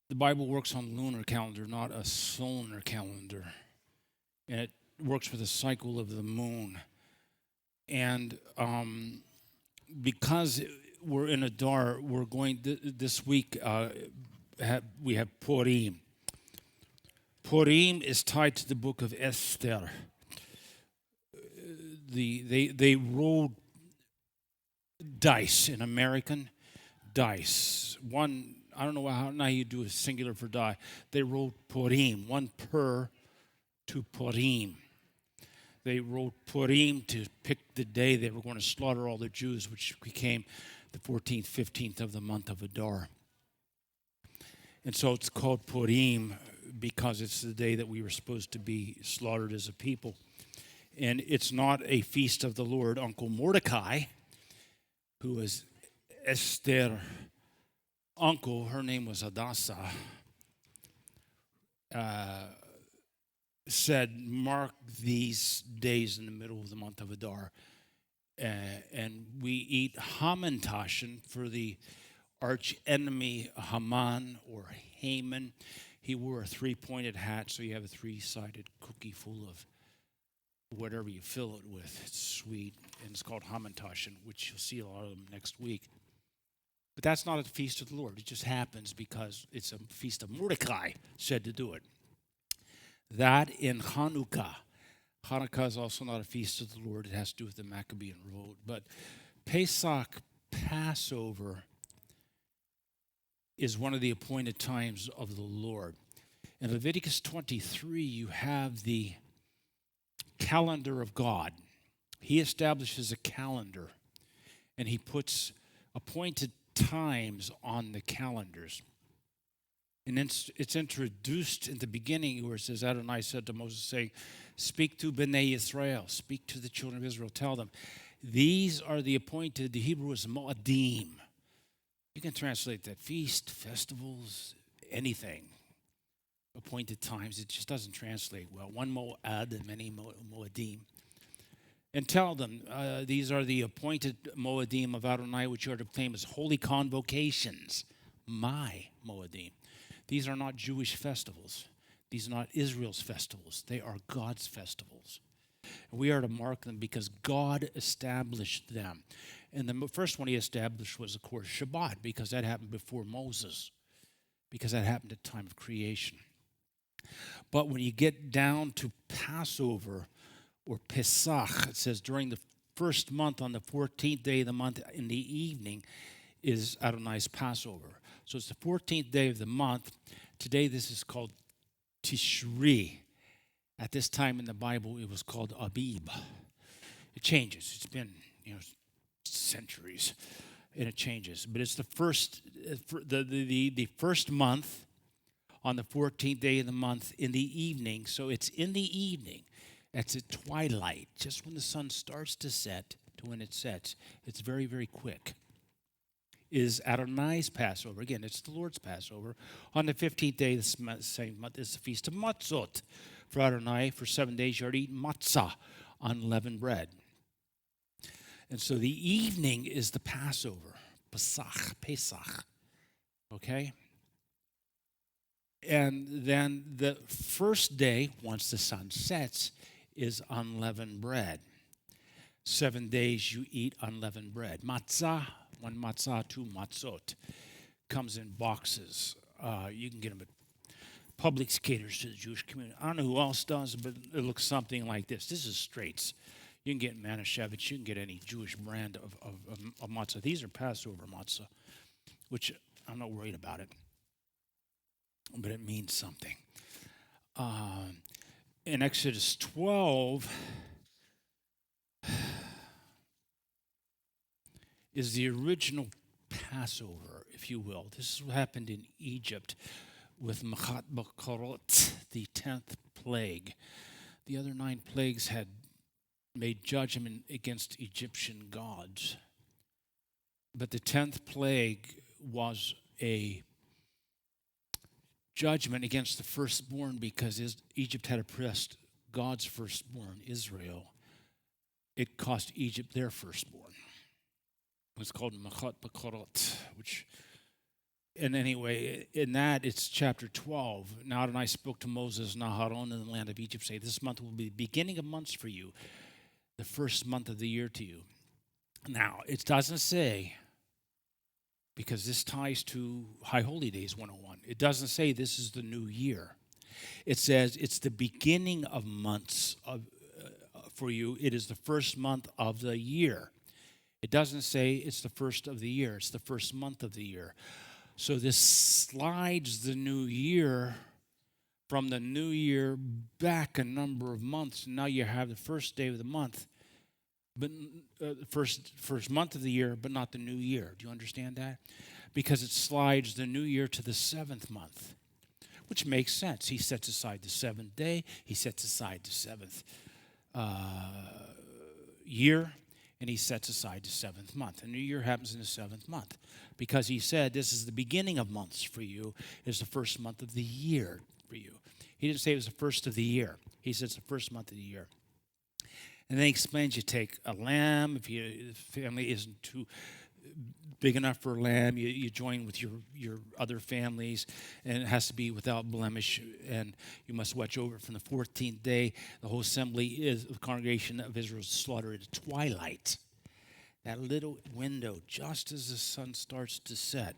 The Bible works on lunar calendar, not a solar calendar. And it works with the cycle of the moon. And because we're in Adar, we're going this week. We have Purim. Purim is tied to the book of Esther. They rolled dice, in American dice. One, I don't know how now you do a singular for die. They rolled Purim, one per to Purim. They wrote Purim to pick the day they were going to slaughter all the Jews, which became the 14th, 15th of the month of Adar. And so it's called Purim because it's the day that we were supposed to be slaughtered as a people. And it's not a feast of the Lord. Uncle Mordecai, who was Esther's uncle, her name was Hadassah, said, mark these days in the middle of the month of Adar. And we eat Hamantashen for the arch enemy Haman or Haman. He wore a three-pointed hat, so you have a three-sided cookie full of whatever you fill it with. It's sweet, and it's called Hamantashen, which you'll see a lot of them next week. But that's not a feast of the Lord. It just happens because it's a feast of Mordecai said to do it. That in Hanukkah. Hanukkah is also not a feast of the Lord. It has to do with the Maccabean Road. But Pesach, Passover, is one of the appointed times of the Lord. In Leviticus 23, you have the calendar of God. He establishes a calendar, and he puts appointed times on the calendars. And it's introduced in the beginning where it says, Adonai said to Moses, saying, speak to Bnei Israel, speak to the children of Israel, tell them, these are the appointed, the Hebrew is Mo'adim. You can translate that feast, festivals, anything. Appointed times, it just doesn't translate well. One Mo'ad and many Mo'adim. And tell them, these are the appointed Mo'adim of Adonai, which you are to claim as holy convocations, my Mo'adim. These are not Jewish festivals. These are not Israel's festivals. They are God's festivals. And we are to mark them because God established them. And the first one he established was, of course, Shabbat, because that happened before Moses, because that happened at the time of creation. But when you get down to Passover or Pesach, it says during the first month on the 14th day of the month in the evening is Adonai's Passover. So it's the 14th day of the month. Today this is called Tishri. At this time in the Bible it was called Abib. It changes. It's been, centuries, and it changes. But it's the first the first month on the 14th day of the month in the evening. So it's in the evening. It's at twilight, just when the sun starts to set to when it sets. It's very, very quick. Is Adonai's Passover. Again, it's the Lord's Passover. On the 15th day of the same month is the Feast of Matzot. For Adonai, for 7 days you are to eat matzah, unleavened bread. And so the evening is the Passover, Pesach, okay? And then the first day, once the sun sets, is unleavened bread. 7 days you eat unleavened bread. Matzah, one matzah, two matzot. Comes in boxes. You can get them at Publix caters to the Jewish community. I don't know who else does, but it looks something like this. This is Straits. You can get Manischewitz. You can get any Jewish brand of matzah. These are Passover matzah, which I'm not worried about it, but it means something. In Exodus 12 is the original Passover, if you will. This is what happened in Egypt with Machat Bakorot, the 10th plague. The other 9 plagues had made judgment against Egyptian gods. But the 10th plague was a judgment against the firstborn because Egypt had oppressed God's firstborn, Israel. It cost Egypt their firstborn. It was called Machat Bakorot, which And anyway, in that, it's chapter 12. Now Adonai spoke to Moses and Aharon in the land of Egypt, saying, this month will be the beginning of months for you, the first month of the year to you. Now, it doesn't say, because this ties to High Holy Days 101, it doesn't say this is the new year. It says it's the beginning of months for you. It is the first month of the year. It doesn't say it's the first of the year. It's the first month of the year. So this slides the new year from the new year back a number of months. Now you have the first day of the month, but first month of the year, but not the new year. Do you understand that? Because it slides the new year to the seventh month, which makes sense. He sets aside the seventh day. He sets aside the seventh year, and he sets aside the seventh month. The new year happens in the seventh month because he said this is the beginning of months for you. It's the first month of the year for you. He didn't say it was the first of the year. He says the first month of the year. And then he explains you take a lamb. If the family isn't too big enough for a lamb, you join with your other families, and it has to be without blemish, and you must watch over it from the 14th day. The whole assembly is the congregation of Israel is slaughtered at twilight. That little window, just as the sun starts to set.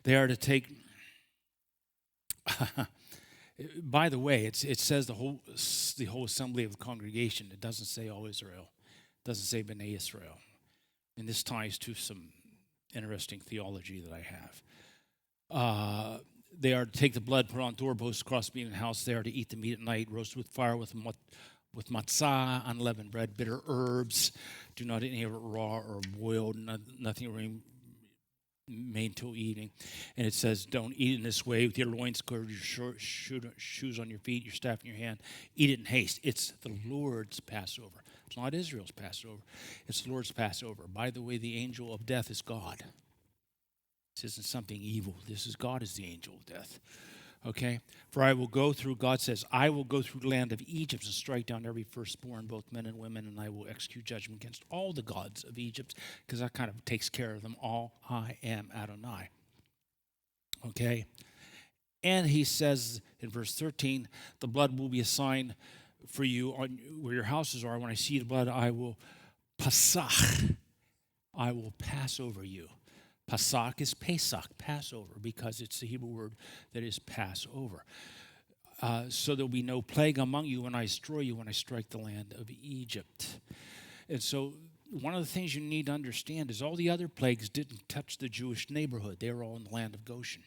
They are to take... By the way, it says the whole assembly of the congregation. It doesn't say all Israel. It doesn't say B'nai Israel. And this ties to some interesting theology that I have. They are to take the blood, put on doorposts, cross beam in the house. They are to eat the meat at night, roast with fire with matzah, unleavened bread, bitter herbs. Do not eat any of it raw or boiled, nothing made till evening. And it says, don't eat in this way with your loins girded, your shoes on your feet, your staff in your hand. Eat it in haste. It's the Lord's Passover. It's not Israel's Passover. It's the Lord's Passover. By the way, the angel of death is God. This isn't something evil. God is the angel of death. Okay? For I will go through, God says, I will go through the land of Egypt and strike down every firstborn, both men and women, and I will execute judgment against all the gods of Egypt, because that kind of takes care of them all. I am Adonai. Okay? And he says in verse 13, the blood will be a sign for you on where your houses are. When I see the blood, I will pasach. I will pass over you. Pasach is Pesach, Passover, because it's the Hebrew word that is Passover. So there will be no plague among you when I destroy you, when I strike the land of Egypt. And so one of the things you need to understand is all the other plagues didn't touch the Jewish neighborhood. They were all in the land of Goshen.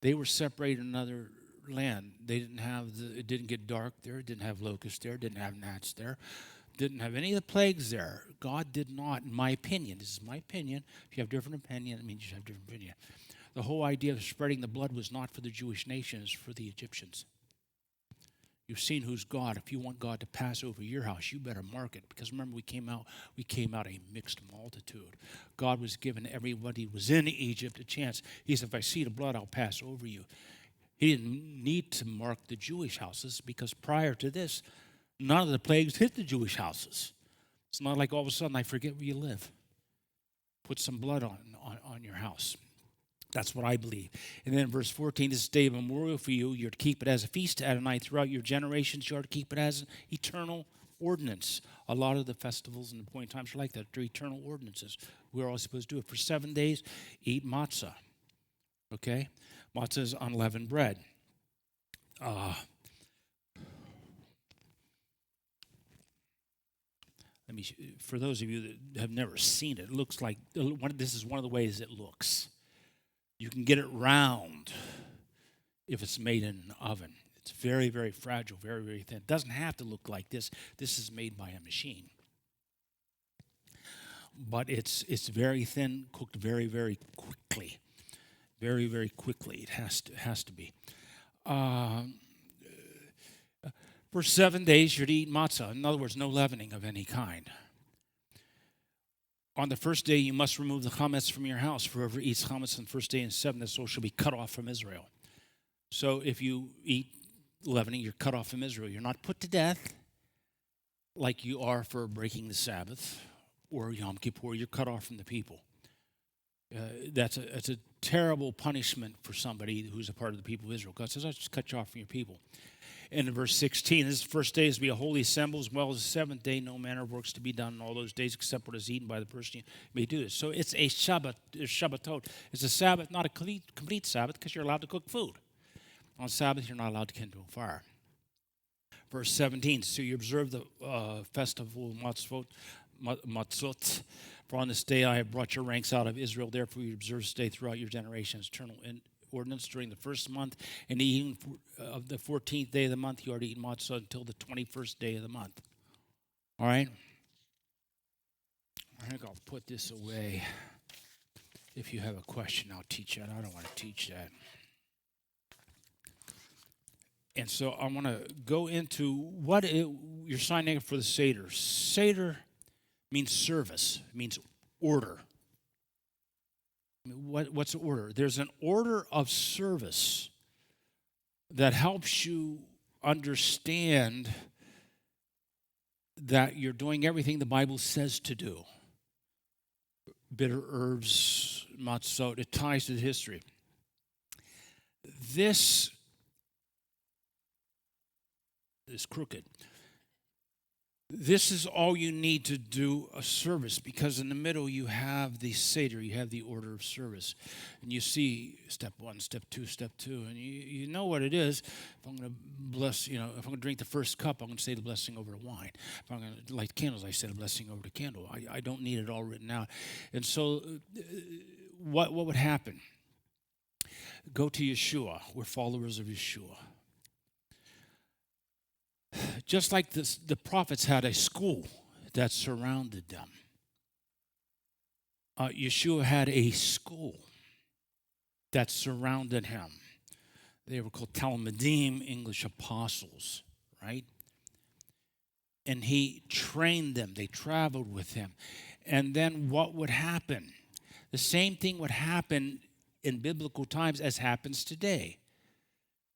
They were separated in another land. They didn't have it didn't get dark there. It didn't have locusts there. It didn't have gnats there. Didn't have any of the plagues there. God did not, in my opinion. This is my opinion. If you have different opinion, it means you have different opinion. The whole idea of spreading the blood was not for the Jewish nation, it's for the Egyptians. You've seen who's God. If you want God to pass over your house, you better mark it. Because remember, we came out a mixed multitude. God was giving everybody who was in Egypt a chance. He said, if I see the blood, I'll pass over you. He didn't need to mark the Jewish houses because prior to this, none of the plagues hit the Jewish houses. It's not like all of a sudden I forget where you live. Put some blood on your house. That's what I believe. And then verse 14, this is a day of memorial for you. You're to keep it as a feast to Adonai throughout your generations. You are to keep it as an eternal ordinance. A lot of the festivals and appointed times are like that. They're eternal ordinances. We're all supposed to do it. For 7 days, eat matzah. Okay? Matzah is unleavened bread. For those of you that have never seen it, it looks like, this is one of the ways it looks. You can get it round if it's made in an oven. It's very, very fragile, very, very thin. It doesn't have to look like this. This is made by a machine. But it's very thin, cooked very, very quickly. Very, very quickly. It has to be. For 7 days, you're to eat matzah. In other words, no leavening of any kind. On the first day, you must remove the chametz from your house. For whoever eats chametz on the first day and 7, the soul shall be cut off from Israel. So if you eat leavening, you're cut off from Israel. You're not put to death like you are for breaking the Sabbath or Yom Kippur. You're cut off from the people. That's a terrible punishment for somebody who's a part of the people of Israel. God says, I'll just cut you off from your people. And in verse 16, this first day is to be a holy assembly, as well as the seventh day, no manner of works to be done in all those days except what is eaten by the person. You may do this. So it's a Shabbat, Shabbatot. It's a Sabbath, not a complete Sabbath, because you're allowed to cook food. On Sabbath, you're not allowed to kindle a fire. Verse 17, so you observe the festival Matzot. For on this day I have brought your ranks out of Israel. Therefore you observe this day throughout your generations. Eternal ordinance during the first month. And the evening of the 14th day of the month, you are to eat matzah until the 21st day of the month. All right? I think I'll put this away. If you have a question, I'll teach that. I don't want to teach that. And so I want to go into what you're signing up for the Seder. Seder means service. It means order. What's order? There's an order of service that helps you understand that you're doing everything the Bible says to do. Bitter herbs, matzot, it ties to the history. This is crooked. This is all you need to do a service, because in the middle you have the Seder, you have the order of service. And you see step 1, step 2, step 2, and you know what it is. If I'm going to bless, if I'm going to drink the first cup, I'm going to say the blessing over the wine. If I'm going to light candles, I say the blessing over the candle. I don't need it all written out. And so what would happen? Go to Yeshua. We're followers of Yeshua. Just like the prophets had a school that surrounded them, Yeshua had a school that surrounded him. They were called Talmudim, English apostles, right? And he trained them. They traveled with him. And then what would happen? The same thing would happen in biblical times as happens today.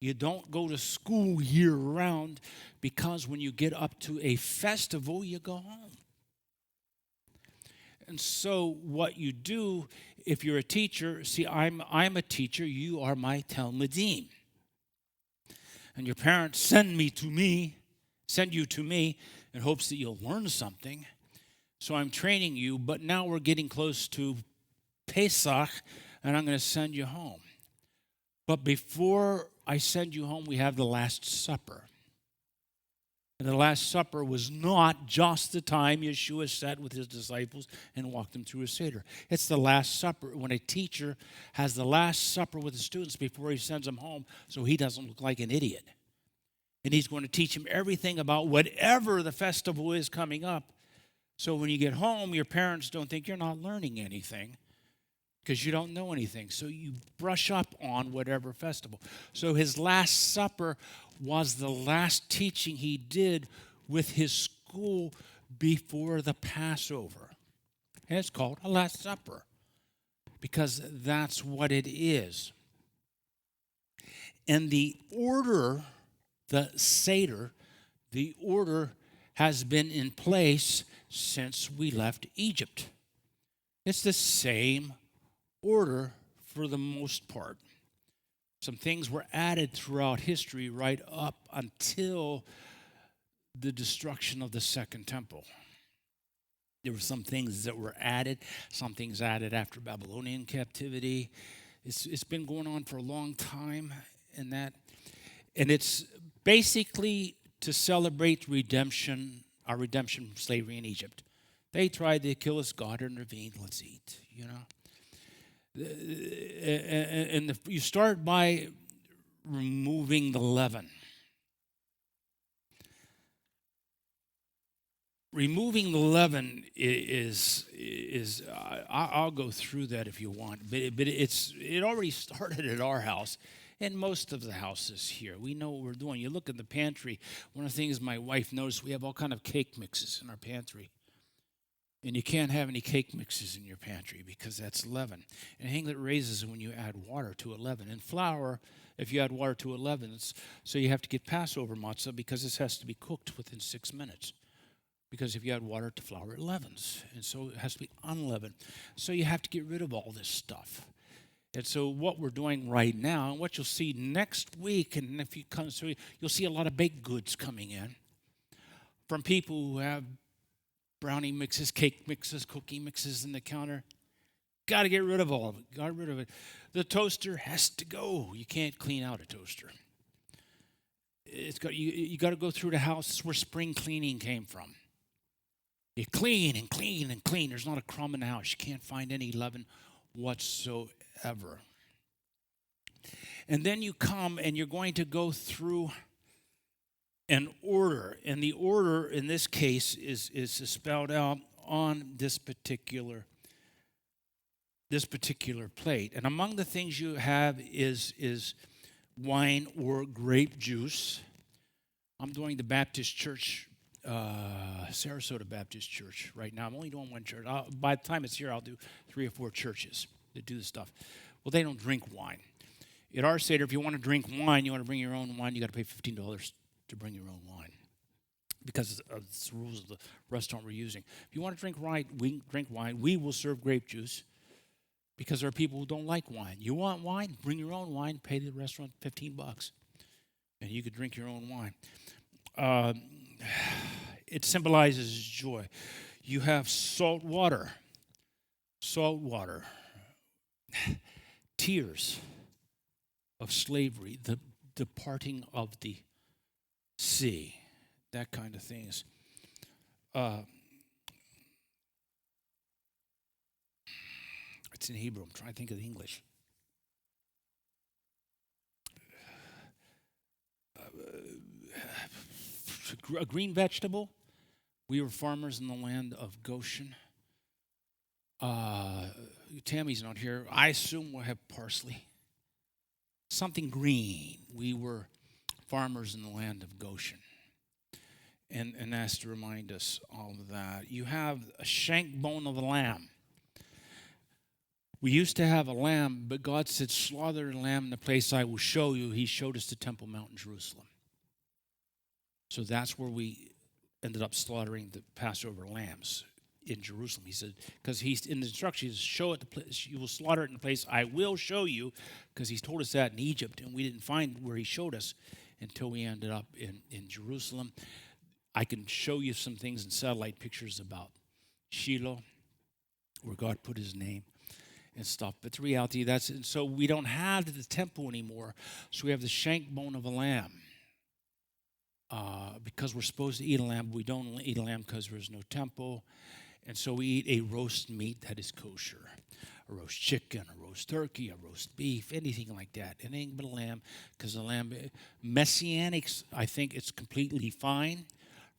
You don't go to school year-round, because when you get up to a festival, you go home. And so what you do, if you're a teacher, see, I'm a teacher, you are my Talmudim. And your parents send you to me in hopes that you'll learn something. So I'm training you, but now we're getting close to Pesach, and I'm going to send you home. But before I send you home, we have the Last Supper. And the Last Supper was not just the time Yeshua sat with his disciples and walked them through a Seder. It's the Last Supper, when a teacher has the Last Supper with the students before he sends them home, so he doesn't look like an idiot. And he's going to teach them everything about whatever the festival is coming up. So when you get home, your parents don't think you're not learning anything, because you don't know anything. So you brush up on whatever festival. So his Last Supper was the last teaching he did with his school before the Passover. And it's called a Last Supper, because that's what it is. And the order, the Seder, the order has been in place since we left Egypt. It's the same order for the most part. Some things were added throughout history right up until the destruction of the Second Temple. There were some things that were added, some things added after Babylonian captivity. It's been going on for a long time, and it's basically to celebrate redemption, our redemption from slavery in Egypt. They tried to kill us, God intervened, let's eat, And you start by removing the leaven. Removing the leaven is I'll go through that if you want, but it already started at our house and most of the houses here. We know what we're doing. You look in the pantry. One of the things my wife noticed, we have all kind of cake mixes in our pantry. And you can't have any cake mixes in your pantry because that's leaven. And Hinglet raises when you add water to a leaven. And flour, if you add water to a leaven, so you have to get Passover matzah because this has to be cooked within 6 minutes. Because if you add water to flour, it leavens. And so it has to be unleavened. So you have to get rid of all this stuff. And so what we're doing right now, and what you'll see next week, and if you come through, you'll see a lot of baked goods coming in from people who have brownie mixes, cake mixes, cookie mixes in the counter. Got to get rid of all of it. Got rid of it. The toaster has to go. You can't clean out a toaster. You got to go through the house. This is where spring cleaning came from. You clean and clean and clean. There's not a crumb in the house. You can't find any leaven whatsoever. And then you come and you're going to go through an order. And the order in this case is spelled out on this particular plate. And among the things you have is wine or grape juice. I'm doing the Baptist Church, Sarasota Baptist Church right now. I'm only doing one church. By the time it's here, I'll do 3 or 4 churches that do this stuff. Well, they don't drink wine. At our Seder, if you want to drink wine, you want to bring your own wine, you got to pay $15 to bring your own wine because of the rules of the restaurant we're using. If you want to drink wine, we will serve grape juice because there are people who don't like wine. You want wine? Bring your own wine, pay the restaurant $15, and you could drink your own wine. It symbolizes joy. You have salt water, tears of slavery, the departing of the sea, that kind of things. It's in Hebrew. I'm trying to think of the English. A green vegetable. We were farmers in the land of Goshen. Tammy's not here. I assume we'll have parsley. Something green. We were farmers in the land of Goshen. And that's to remind us all of that. You have a shank bone of a lamb. We used to have a lamb, but God said, slaughter the lamb in the place I will show you. He showed us the Temple Mount in Jerusalem. So that's where we ended up slaughtering the Passover lambs in Jerusalem. He said, because he's in the instructions, show it the place, you will slaughter it in the place I will show you, because he's told us that in Egypt, and we didn't find where he showed us until we ended up in Jerusalem. I can show you some things in satellite pictures about Shiloh, where God put his name and stuff. But the reality, and so we don't have the temple anymore, so we have the shank bone of a lamb. Because we're supposed to eat a lamb, but we don't eat a lamb because there's no temple. And so we eat a roast meat that is kosher. A roast chicken, a roast turkey, a roast beef, anything like that. Anything but a lamb, because the lamb, Messianics, I think it's completely fine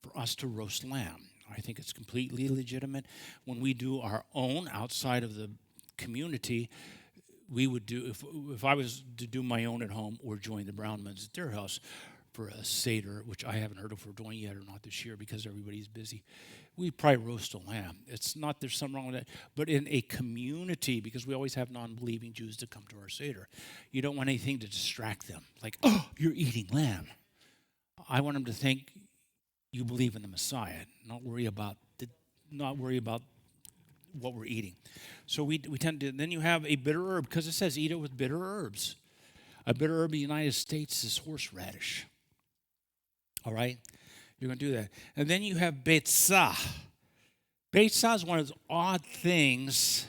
for us to roast lamb. I think it's completely legitimate. When we do our own outside of the community, we would do, if I was to do my own at home or join the Brownmans at their house for a Seder, which I haven't heard if we're doing yet or not this year because everybody's busy, we'd probably roast a lamb. It's not, there's something wrong with that. But in a community, because we always have non-believing Jews that come to our Seder, you don't want anything to distract them. Like, oh, you're eating lamb. I want them to think you believe in the Messiah, not worry about what we're eating. So we tend to, then you have a bitter herb, because it says eat it with bitter herbs. A bitter herb in the United States is horseradish. All right? You're going to do that. And then you have betzah. Betzah is one of those odd things.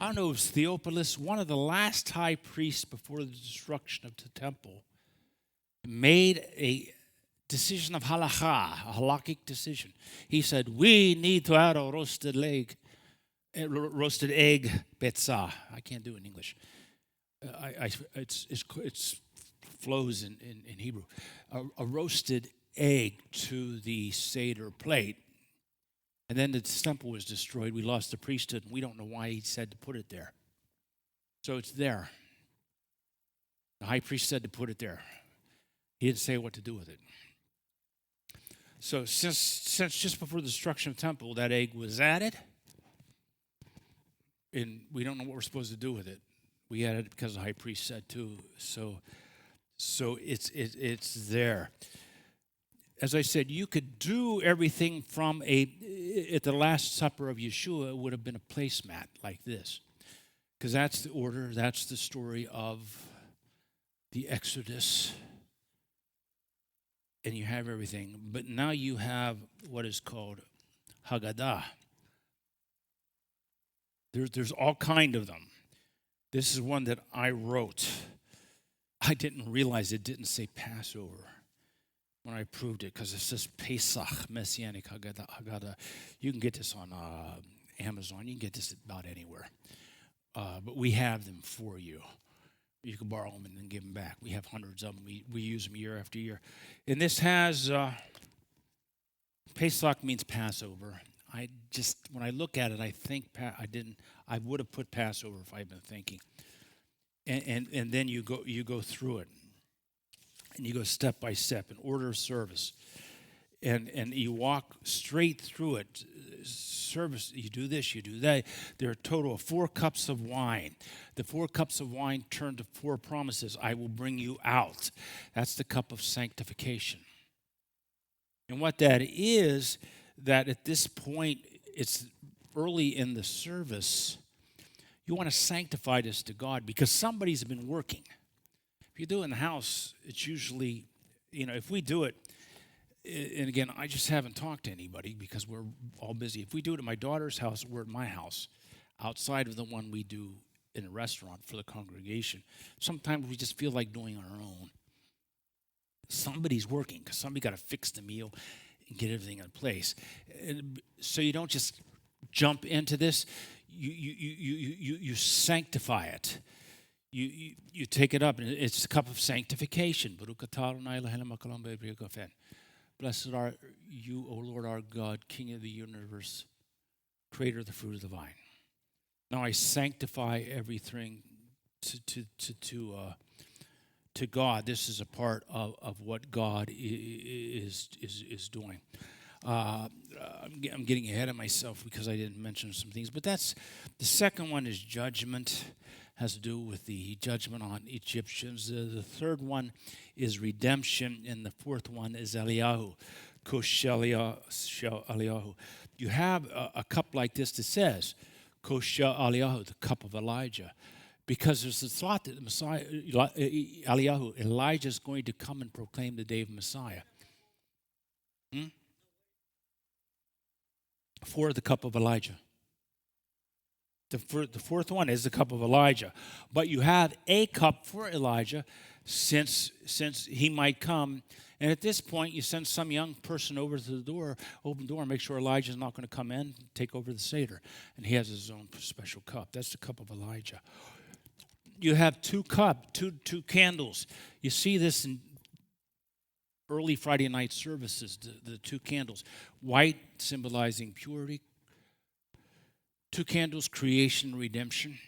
I don't know if it's Theophilus, one of the last high priests before the destruction of the temple, made a decision of halakha, a halakhic decision. He said, we need to add a roasted egg betzah. I can't do it in English. It flows in Hebrew. A roasted egg to the Seder plate. And then the temple was destroyed. We lost the priesthood, and we don't know why he said to put it there. So it's there. The high priest said to put it there. He didn't say what to do with it. So since just before the destruction of the temple, that egg was added, and we don't know what we're supposed to do with it. We added it because the high priest said to. So it's there. as I said, you could do everything from at the Last Supper of Yeshua, it would have been a placemat like this. Because that's the order, that's the story of the Exodus. And you have everything. But now you have what is called Haggadah. There's all kind of them. This is one that I wrote. I didn't realize it didn't say Passover when I proved it, because it says Pesach, Messianic Haggadah. You can get this on Amazon. You can get this about anywhere. But we have them for you. You can borrow them and then give them back. We have hundreds of them. We use them year after year. And this has, Pesach means Passover. When I look at it, I think I would have put Passover if I'd been thinking. And then you go through it. And you go step by step in order of service. And you walk straight through it. Service, you do this, you do that. There are a total of 4 cups of wine. The 4 cups of wine turn to 4 promises. I will bring you out. That's the cup of sanctification. And what that is, that at this point, it's early in the service, you want to sanctify this to God because somebody's been working. If you do it in the house, it's usually, if we do it, and again, I just haven't talked to anybody because we're all busy. If we do it at my daughter's house or at my house, outside of the one we do in a restaurant for the congregation, sometimes we just feel like doing our own. Somebody's working because somebody got to fix the meal and get everything in place. And so you don't just jump into this. You sanctify it. You take it up, and it's a cup of sanctification. Blessed are you, O Lord our God, King of the universe, creator of the fruit of the vine. Now I sanctify everything to God. This is a part of what God is doing. I'm getting ahead of myself because I didn't mention some things, but that's the second one is judgment, has to do with the judgment on Egyptians. The third one is redemption, and the fourth one is Eliyahu, Kosh Eliyahu. You have a cup like this that says Kosh Eliyahu, the cup of Elijah, because there's the thought that the Messiah, Eliyahu, Elijah is going to come and proclaim the day of Messiah. For the cup of Elijah. The fourth one is the cup of Elijah. But you have a cup for Elijah since he might come. And at this point, you send some young person over to the door, open door, and make sure Elijah's not going to come in, take over the Seder. And he has his own special cup. That's the cup of Elijah. You have two candles. You see this in early Friday night services, the 2 candles. White symbolizing purity. 2 candles, creation, redemption.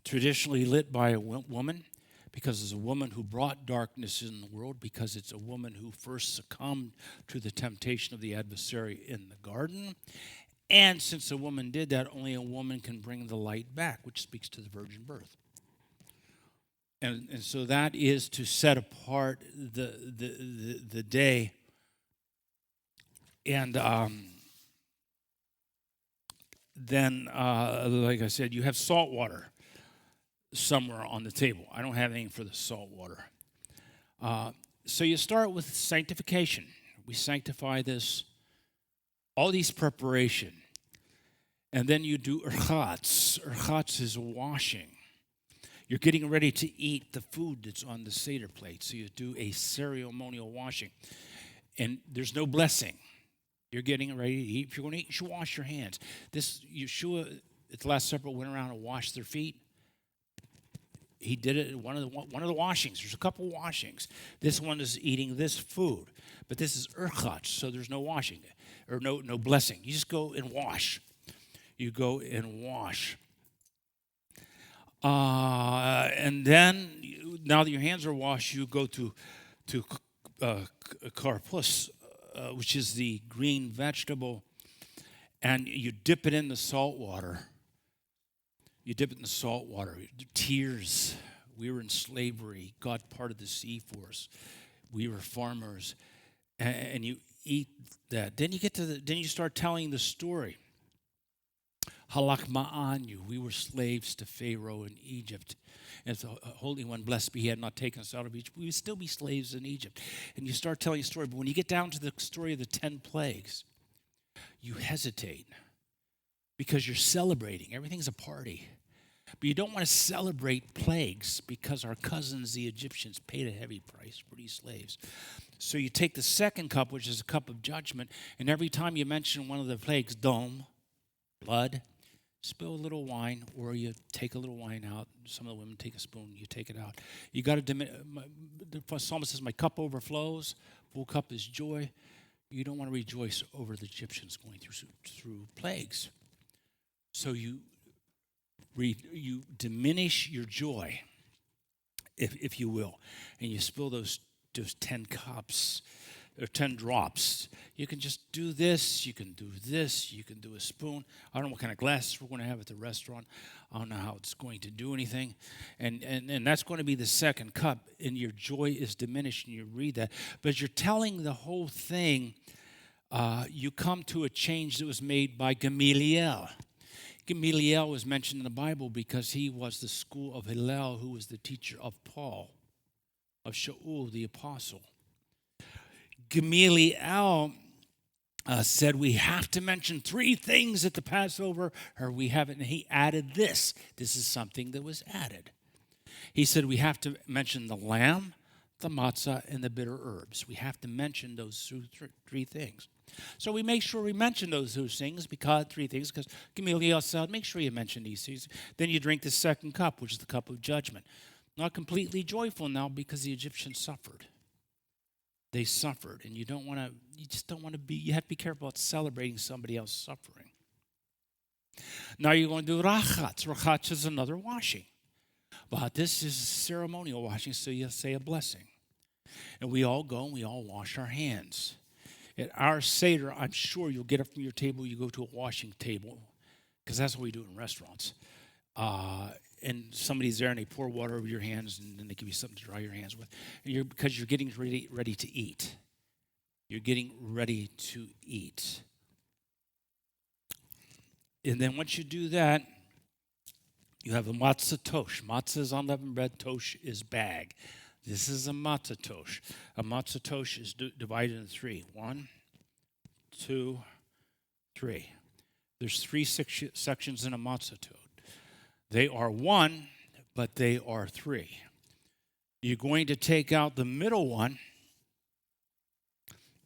Traditionally lit by a woman, because it's a woman who brought darkness in the world, because it's a woman who first succumbed to the temptation of the adversary in the garden. And since a woman did that, only a woman can bring the light back, which speaks to the virgin birth. And so that is to set apart the day. And then, like I said, you have salt water somewhere on the table. I don't have anything for the salt water. So you start with sanctification. We sanctify this, all these preparation. And then you do erchatz. Erchatz is washing. You're getting ready to eat the food that's on the Seder plate. So you do a ceremonial washing. And there's no blessing. You're getting ready to eat. If you're going to eat, you should wash your hands. This Yeshua at the Last Supper went around and washed their feet. He did it at one of the washings. There's a couple washings. This one is eating this food. But this is erchatz, so there's no washing or no blessing. You just go and wash. You go and wash. And then, now that your hands are washed, you go to karpus, which is the green vegetable, and you dip it in the salt water. You dip it in the salt water. Tears. We were in slavery. God parted the sea for us. We were farmers. and you eat that. Then you start telling the story. Halak ma'anyu, we were slaves to Pharaoh in Egypt. And if the Holy One, blessed be, he had not taken us out of Egypt, we would still be slaves in Egypt. And you start telling a story. But when you get down to the story of the 10 plagues, you hesitate because you're celebrating. Everything's a party. But you don't want to celebrate plagues because our cousins, the Egyptians, paid a heavy price for these slaves. So you take the second cup, which is a cup of judgment, and every time you mention one of the plagues, dome, blood, spill a little wine, or you take a little wine out. Some of the women take a spoon, you take it out. You got to the psalmist says, my cup overflows, full cup is joy. You don't want to rejoice over the Egyptians going through plagues. So you diminish your joy, if you will, and you spill those 10 cups or 10 drops. You can just do this, you can do this, you can do a spoon. I don't know what kind of glasses we're going to have at the restaurant. I don't know how it's going to do anything. And that's going to be the second cup, and your joy is diminished, and you read that. But as you're telling the whole thing, you come to a change that was made by Gamaliel. Gamaliel was mentioned in the Bible because he was the school of Hillel, who was the teacher of Paul, of Shaul, the apostle. Gamaliel said we have to mention 3 things at the Passover, or we haven't. And he added this. This is something that was added. He said we have to mention the lamb, the matzah, and the bitter herbs. We have to mention those 3 things. So we make sure we mention those 3 things, because Gamaliel said, make sure you mention these things. Then you drink the second cup, which is the cup of judgment. Not completely joyful now, because the Egyptians suffered. They suffered, and you just don't want to be, you have to be careful about celebrating somebody else's suffering. Now you're going to do rachatz. Rachatz is another washing. But this is ceremonial washing, so you say a blessing. And we all go and we all wash our hands. At our Seder, I'm sure you'll get up from your table, you go to a washing table, because that's what we do in restaurants. And somebody's there and they pour water over your hands, and then they give you something to dry your hands with. And because you're getting ready to eat. You're getting ready to eat. And then once you do that, you have a matzah tosh. Matzah is unleavened bread. Tosh is bag. This is a matzah tosh. A matzah tosh is divided into 3. 1, 2, 3. There's 3 sections in a matzah tosh. They are 1, but they are 3. You're going to take out the middle one,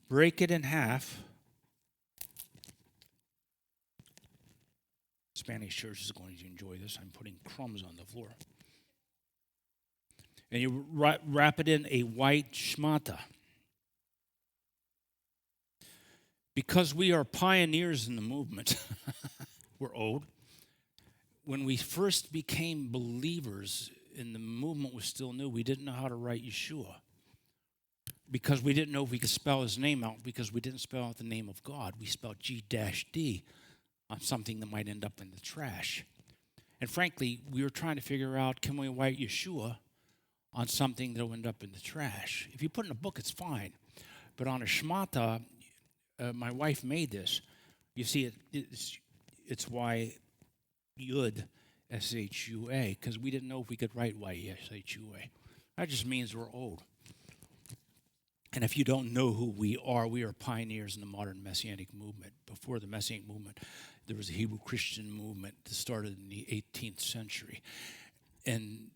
break it in half. Spanish church is going to enjoy this. I'm putting crumbs on the floor. And you wrap it in a white shmata. Because we are pioneers in the movement, we're old. When we first became believers and the movement was still new, we didn't know how to write Yeshua. Because we didn't know if we could spell his name out, because we didn't spell out the name of God. We spelled G-D on something that might end up in the trash. And frankly, we were trying to figure out, can we write Yeshua on something that will end up in the trash? If you put it in a book, it's fine. But on a shmata, my wife made this. You see, it's why Yud, S-H-U-A, because we didn't know if we could write Y-S-H-U-A. That just means we're old. And if you don't know who we are pioneers in the modern Messianic movement. Before the Messianic movement, there was a Hebrew Christian movement that started in the 18th century and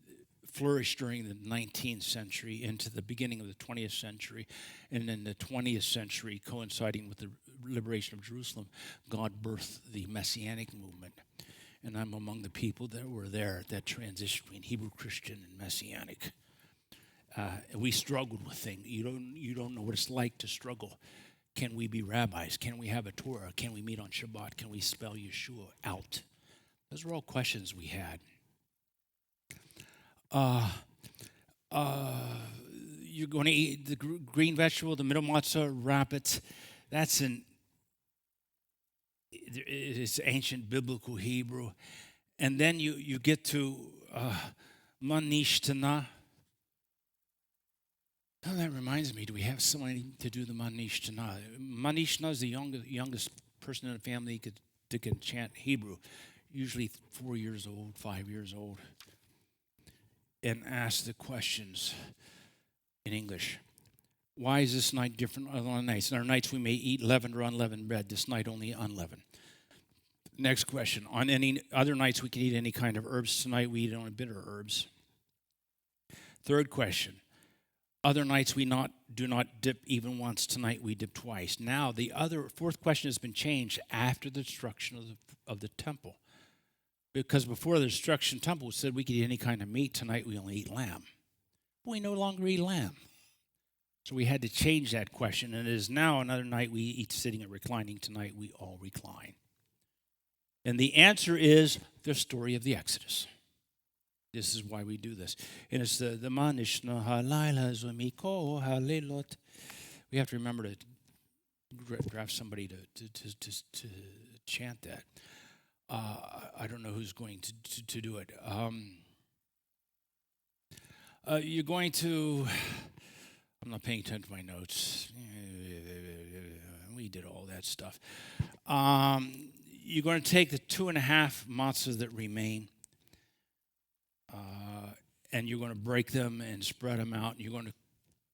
flourished during the 19th century into the beginning of the 20th century. And in the 20th century, coinciding with the liberation of Jerusalem, God birthed the Messianic movement. And I'm among the people that were there at that transition between Hebrew Christian and Messianic. We struggled with things. You don't know what it's like to struggle. Can we be rabbis? Can we have a Torah? Can we meet on Shabbat? Can we spell Yeshua out? Those were all questions we had. You're going to eat the green vegetable, the middle matzah, wrap it. It's ancient biblical Hebrew. And then you get to manishtana. Oh, that reminds me, do we have someone to do the Manishna? Manishna is the youngest person in the family that can chant Hebrew, usually 4 years old, 5 years old, and ask the questions in English. Why is this night different than other nights? In our nights we may eat leavened or unleavened bread. This night only unleavened. Next question. On any other nights we can eat any kind of herbs. Tonight we eat only bitter herbs. Third question. Other nights we do not dip even once. Tonight we dip twice. Now the fourth question has been changed after the destruction of the temple. Because before the destruction of the temple, it said we could eat any kind of meat. Tonight we only eat lamb. But we no longer eat lamb. So we had to change that question. And it is now another night we eat sitting and reclining. Tonight we all recline. And the answer is the story of the Exodus. This is why we do this. And it's the Manishna Halayla Zomiko Halelot. We have to remember to draft somebody to chant that. I don't know who's going to do it. You're going to... I'm not paying attention to my notes. We did all that stuff. You're going to take the 2.5 matzahs that remain, and you're going to break them and spread them out. And you're going to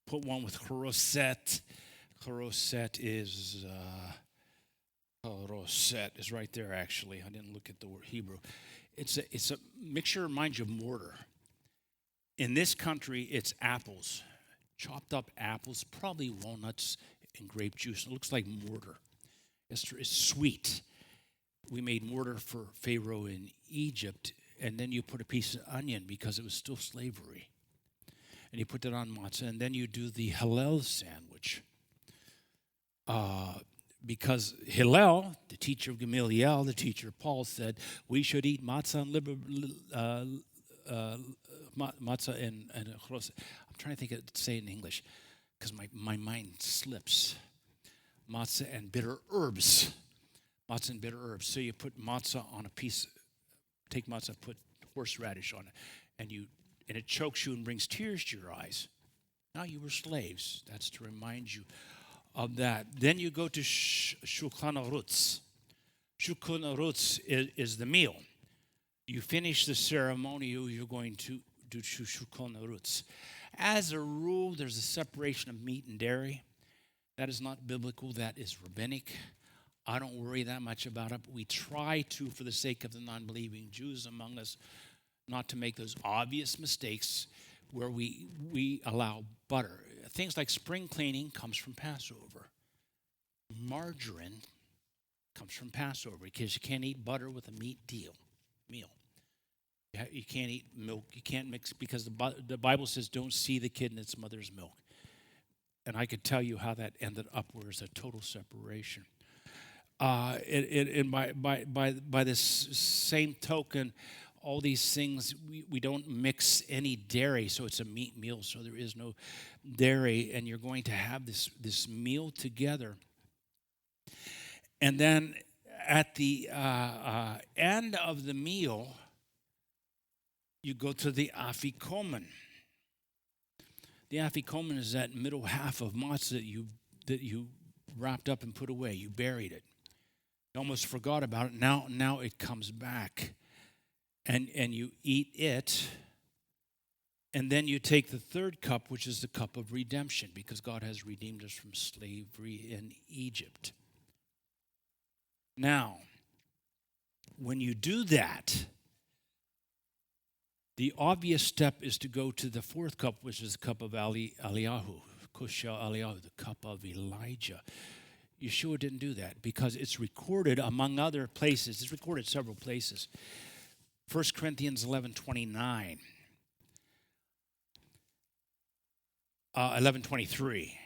put one with charoset. Charoset is right there, actually. I didn't look at the word Hebrew. It's a mixture, reminds you of mortar. In this country, it's apples. Chopped up apples, probably walnuts and grape juice. It looks like mortar. It's sweet. We made mortar for Pharaoh in Egypt, and then you put a piece of onion because it was still slavery. And you put that on matzah, and then you do the Hillel sandwich. Because Hillel, the teacher of Gamaliel, the teacher of Paul, said we should eat matzah and matzah and chros. I'm trying to think of say it in English because my mind slips. Matzah and bitter herbs. Matzah and bitter herbs. So you put matzah on a piece, take matzah, put horseradish on it, and it chokes you and brings tears to your eyes. Now you were slaves. That's to remind you of that. Then you go to Shulchan Arutz. Shulchan Arutz is the meal. You finish the ceremony, you're going to do Shulchan Arutz. As a rule, there's a separation of meat and dairy. That is not biblical. That is rabbinic. I don't worry that much about it. But we try to, for the sake of the non-believing Jews among us, not to make those obvious mistakes where we allow butter. Things like spring cleaning comes from Passover. Margarine comes from Passover because you can't eat butter with a meal. You can't eat milk. You can't mix because the Bible says don't see the kid in its mother's milk. And I could tell you how that ended up where it's a total separation. And by this same token, all these things, we don't mix any dairy, so it's a meat meal, so there is no dairy, and you're going to have this meal together. And then at the end of the meal, you go to the afikomen. The afikomen is that middle half of matzah that you wrapped up and put away. You buried it. You almost forgot about it. Now it comes back. And you eat it. And then you take the third cup, which is the cup of redemption, because God has redeemed us from slavery in Egypt. Now, when you do that, the obvious step is to go to the fourth cup, which is the cup of Eliyahu, Koshel Eliyahu, the cup of Elijah. Yeshua didn't do that because it's recorded among other places. It's recorded several places. 1 Corinthians 11:29, 11:23.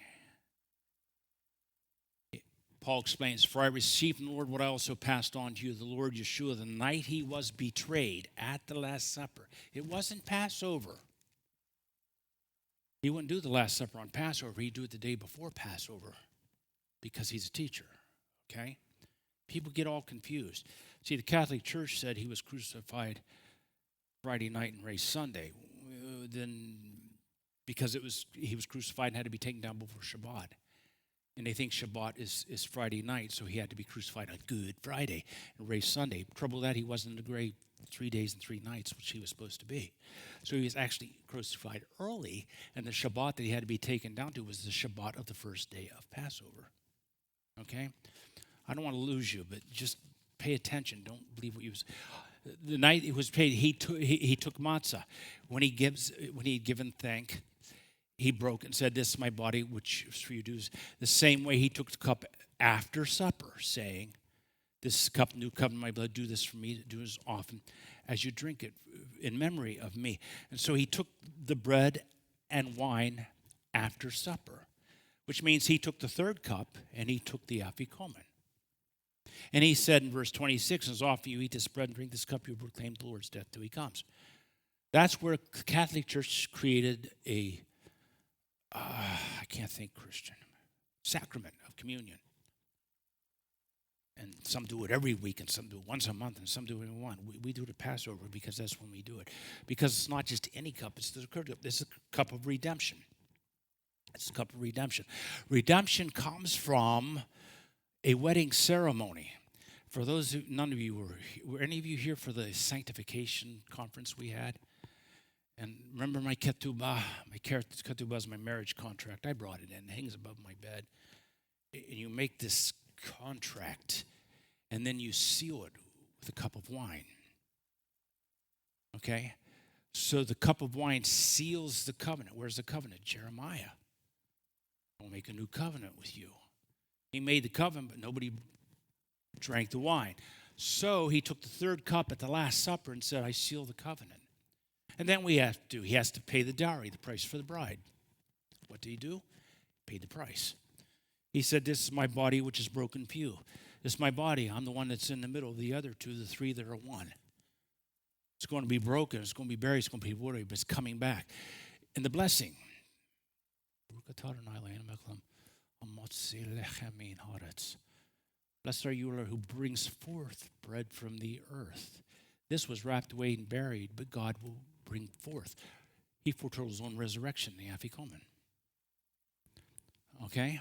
Paul explains, for I received from the Lord what I also passed on to you, the Lord Yeshua, the night he was betrayed at the Last Supper. It wasn't Passover. He wouldn't do the Last Supper on Passover. He'd do it the day before Passover because he's a teacher, okay? People get all confused. See, the Catholic Church said he was crucified Friday night and raised Sunday. Then because he was crucified and had to be taken down before Shabbat. And they think Shabbat is Friday night, so he had to be crucified on Good Friday and raised Sunday. Trouble that he wasn't in the grave 3 days and 3 nights, which he was supposed to be. So he was actually crucified early, and the Shabbat that he had to be taken down to was the Shabbat of the first day of Passover. Okay? I don't want to lose you, but just pay attention. Don't believe what he was. The night it was paid, he took matzah. When he had given thank, he broke and said, "This is my body, which is for you to do." The same way he took the cup after supper, saying, "This cup, new covenant, my blood, do this for me, do as often as you drink it in memory of me." And so he took the bread and wine after supper, which means he took the third cup and he took the afikomen. And he said in verse 26, "As often you eat this bread and drink this cup, you proclaim the Lord's death till he comes." That's where the Catholic Church created a I can't think Christian, sacrament of communion. And some do it every week, and some do it once a month, and some do it in one. We do it at Passover because that's when we do it. Because it's not just any cup, it's the cup. It's a cup of redemption. It's a cup of redemption. Redemption comes from a wedding ceremony. For those who, none of you were any of you here for the Sanctification conference we had? And remember my ketubah? My ketubah is my marriage contract. I brought it in. It hangs above my bed. And you make this contract, and then you seal it with a cup of wine. Okay? So the cup of wine seals the covenant. Where's the covenant? Jeremiah. I'll make a new covenant with you. He made the covenant, but nobody drank the wine. So he took the third cup at the Last Supper and said, "I seal the covenant." And then he has to pay the dowry, the price for the bride. What did he do? Paid the price. He said, "This is my body which is broken for you. This is my body. I'm the one that's in the middle of the other two, the three that are one. It's going to be broken. It's going to be buried. It's going to be watered, but it's coming back." And the blessing. Blessed are you, Lord, who brings forth bread from the earth. This was wrapped away and buried, but God will bring forth. He foretold his own resurrection, the afikomen. Okay?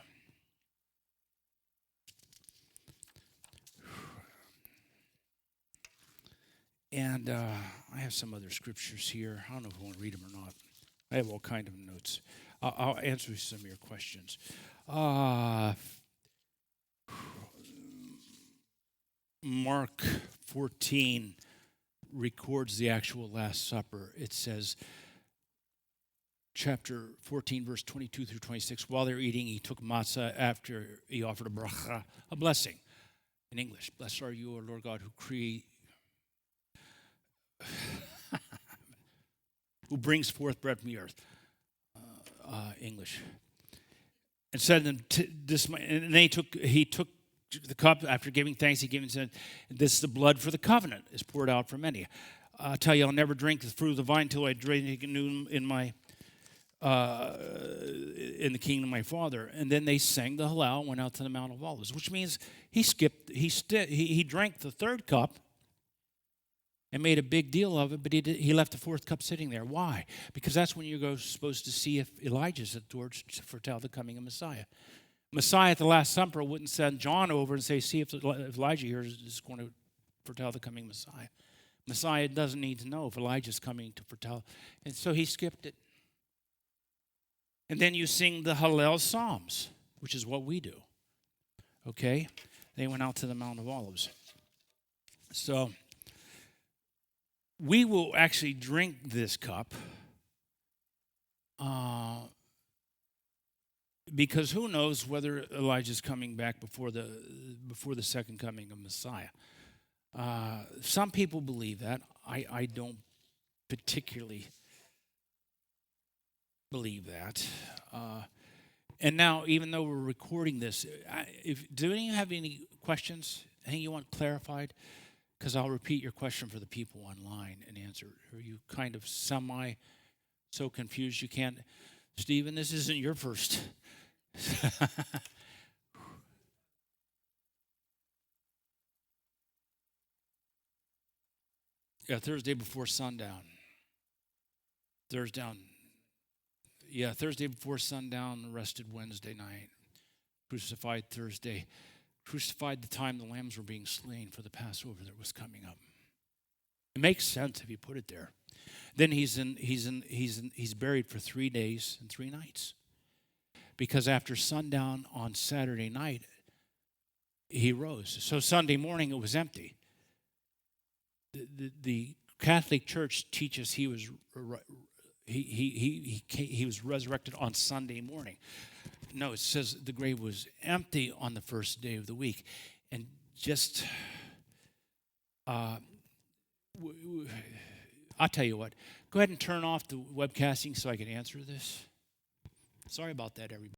And I have some other scriptures here. I don't know if I want to read them or not. I have all kinds of notes. I'll answer some of your questions. Mark 14 records the actual Last Supper. It says, chapter 14, verse 22 through 26, while they're eating, he took matzah after he offered a bracha, a blessing. In English, "Blessed are you, O Lord God, who brings forth bread from the earth." English. And said, and then he took the cup after giving thanks. He gave and said, "This is the blood for the covenant, is poured out for many. I tell you, I'll never drink the fruit of the vine until I drink it new in the kingdom of my Father." And then they sang the Hallel and went out to the Mount of Olives, which means he drank the third cup and made a big deal of it, but he left the fourth cup sitting there. Why? Because that's when you're supposed to see if Elijah's at the door to foretell the coming of Messiah. Messiah at the Last Supper wouldn't send John over and say, "See if Elijah here is going to foretell the coming Messiah." Messiah doesn't need to know if Elijah's coming to foretell. And so he skipped it. And then you sing the Hallel Psalms, which is what we do. Okay? They went out to the Mount of Olives. So we will actually drink this cup because who knows whether Elijah's coming back before the second coming of Messiah. Some people believe that. I don't particularly believe that. And now, even though we're recording this, do any of you have any questions? Anything you want clarified? Because I'll repeat your question for the people online and answer. Are you kind of so confused you can't? Stephen, this isn't your first. Yeah, Thursday before sundown. Thursday down. Thursday before sundown, arrested Wednesday night, crucified Thursday, crucified the time the lambs were being slain for the Passover that was coming up. It makes sense if you put it there. Then he's buried for 3 days and 3 nights. Because after sundown on Saturday night, he rose. So Sunday morning it was empty. The Catholic Church teaches he was resurrected on Sunday morning. No, it says the grave was empty on the first day of the week. And just, I'll tell you what, go ahead and turn off the webcasting so I can answer this. Sorry about that, everybody.